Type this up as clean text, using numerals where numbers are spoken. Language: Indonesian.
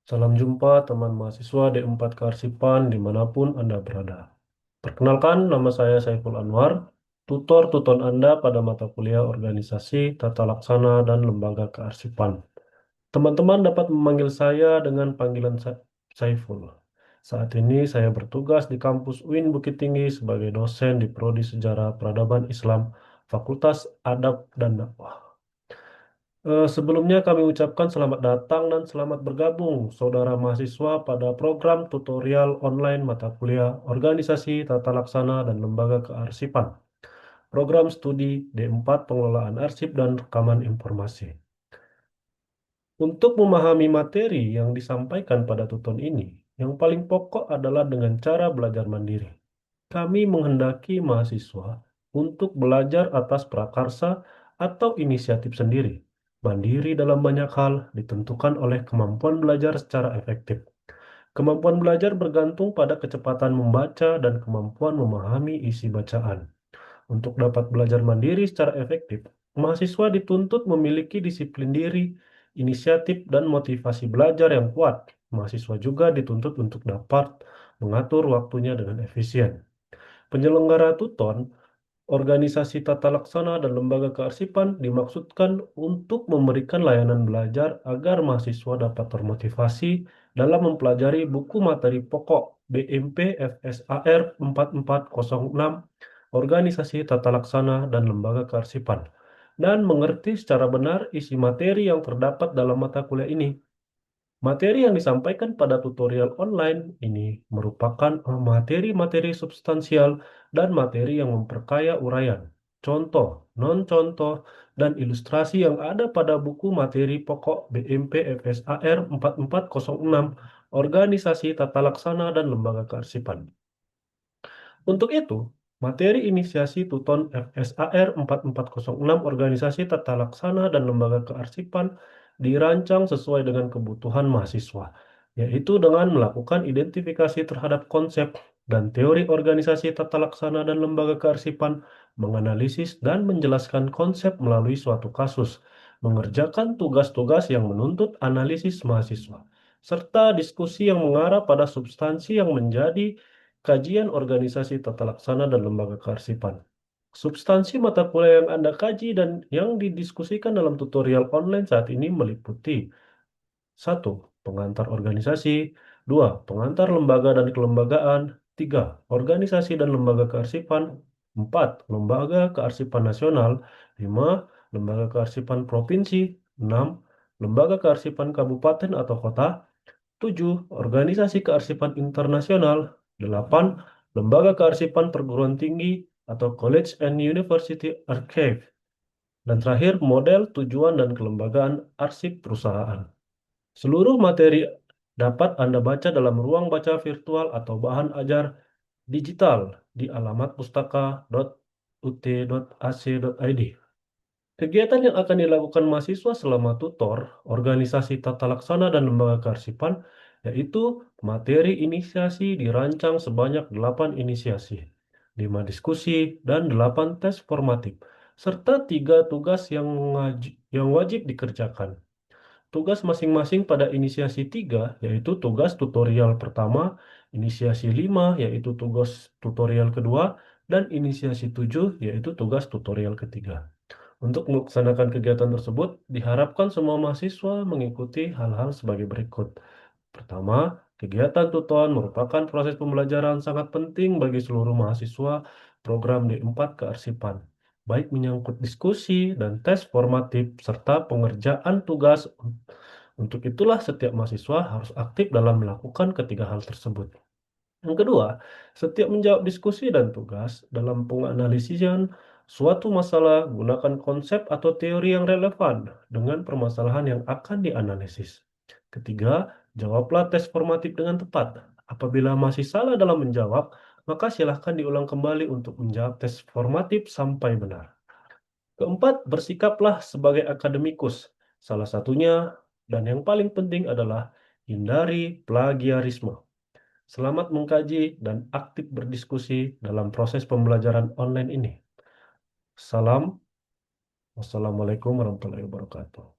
Salam jumpa teman mahasiswa D4 Kearsipan dimanapun Anda berada. Perkenalkan, nama saya Saiful Anwar, tutor Anda pada mata kuliah Organisasi, Tata Laksana, dan Lembaga Kearsipan. Teman-teman dapat memanggil saya dengan panggilan Saiful. Saat ini saya bertugas di kampus UIN Bukit Tinggi sebagai dosen di Prodi Sejarah Peradaban Islam, Fakultas Adab dan Dakwah. Sebelumnya kami ucapkan selamat datang dan selamat bergabung saudara mahasiswa pada program tutorial online mata kuliah Organisasi Tata Laksana dan Lembaga Kearsipan. Program studi D4 Pengelolaan Arsip dan Rekaman Informasi. Untuk memahami materi yang disampaikan pada tuton ini, yang paling pokok adalah dengan cara belajar mandiri. Kami menghendaki mahasiswa untuk belajar atas prakarsa atau inisiatif sendiri. Mandiri dalam banyak hal ditentukan oleh kemampuan belajar secara efektif. Kemampuan belajar bergantung pada kecepatan membaca dan kemampuan memahami isi bacaan. Untuk dapat belajar mandiri secara efektif, mahasiswa dituntut memiliki disiplin diri, inisiatif, dan motivasi belajar yang kuat. Mahasiswa juga dituntut untuk dapat mengatur waktunya dengan efisien. Penyelenggara tuton, organisasi tata laksana, dan lembaga kearsipan dimaksudkan untuk memberikan layanan belajar agar mahasiswa dapat termotivasi dalam mempelajari buku materi pokok BMP FSAR 4406, organisasi tata laksana, dan lembaga kearsipan, dan mengerti secara benar isi materi yang terdapat dalam mata kuliah ini. Materi yang disampaikan pada tutorial online ini merupakan materi-materi substansial dan materi yang memperkaya uraian, contoh, non-contoh, dan ilustrasi yang ada pada buku materi pokok BMP FSAR 4406, Organisasi Tata Laksana dan Lembaga Kearsipan. Untuk itu, materi inisiasi Tuton FSAR 4406 Organisasi Tata Laksana dan Lembaga Kearsipan dirancang sesuai dengan kebutuhan mahasiswa, yaitu dengan melakukan identifikasi terhadap konsep dan teori organisasi tata laksana dan lembaga kearsipan, menganalisis dan menjelaskan konsep melalui suatu kasus, mengerjakan tugas-tugas yang menuntut analisis mahasiswa, serta diskusi yang mengarah pada substansi yang menjadi kajian organisasi tata laksana dan lembaga kearsipan. Substansi mata kuliah yang Anda kaji dan yang didiskusikan dalam tutorial online saat ini meliputi: 1. Pengantar organisasi. 2. Pengantar lembaga dan kelembagaan. 3. Organisasi dan lembaga kearsipan. 4. Lembaga kearsipan nasional. 5. Lembaga kearsipan provinsi. 6. Lembaga kearsipan kabupaten atau kota. 7. Organisasi kearsipan internasional. 8. Lembaga kearsipan perguruan tinggi atau College and University Archive. Dan terakhir, model tujuan dan kelembagaan arsip perusahaan. Seluruh materi dapat Anda baca dalam ruang baca virtual atau bahan ajar digital di alamat pustaka.ut.ac.id. Kegiatan yang akan dilakukan mahasiswa selama tutor, organisasi tata laksana dan lembaga kearsipan, yaitu materi inisiasi dirancang sebanyak 8 inisiasi, 5 diskusi, dan 8 tes formatif, serta 3 tugas yang wajib dikerjakan. Tugas masing-masing pada inisiasi 3, yaitu tugas tutorial pertama, inisiasi 5, yaitu tugas tutorial kedua, dan inisiasi 7, yaitu tugas tutorial ketiga. Untuk melaksanakan kegiatan tersebut, diharapkan semua mahasiswa mengikuti hal-hal sebagai berikut. Pertama, kegiatan tuton merupakan proses pembelajaran sangat penting bagi seluruh mahasiswa program D4 Kearsipan, baik menyangkut diskusi dan tes formatif serta pengerjaan tugas. Untuk itulah setiap mahasiswa harus aktif dalam melakukan ketiga hal tersebut. Yang kedua, setiap menjawab diskusi dan tugas dalam penganalisian suatu masalah, gunakan konsep atau teori yang relevan dengan permasalahan yang akan dianalisis. Ketiga, jawablah tes formatif dengan tepat. Apabila masih salah dalam menjawab, maka silahkan diulang kembali untuk menjawab tes formatif sampai benar. Keempat, bersikaplah sebagai akademikus. Salah satunya dan yang paling penting adalah hindari plagiarisme. Selamat mengkaji dan aktif berdiskusi dalam proses pembelajaran online ini. Salam. Wassalamualaikum warahmatullahi wabarakatuh.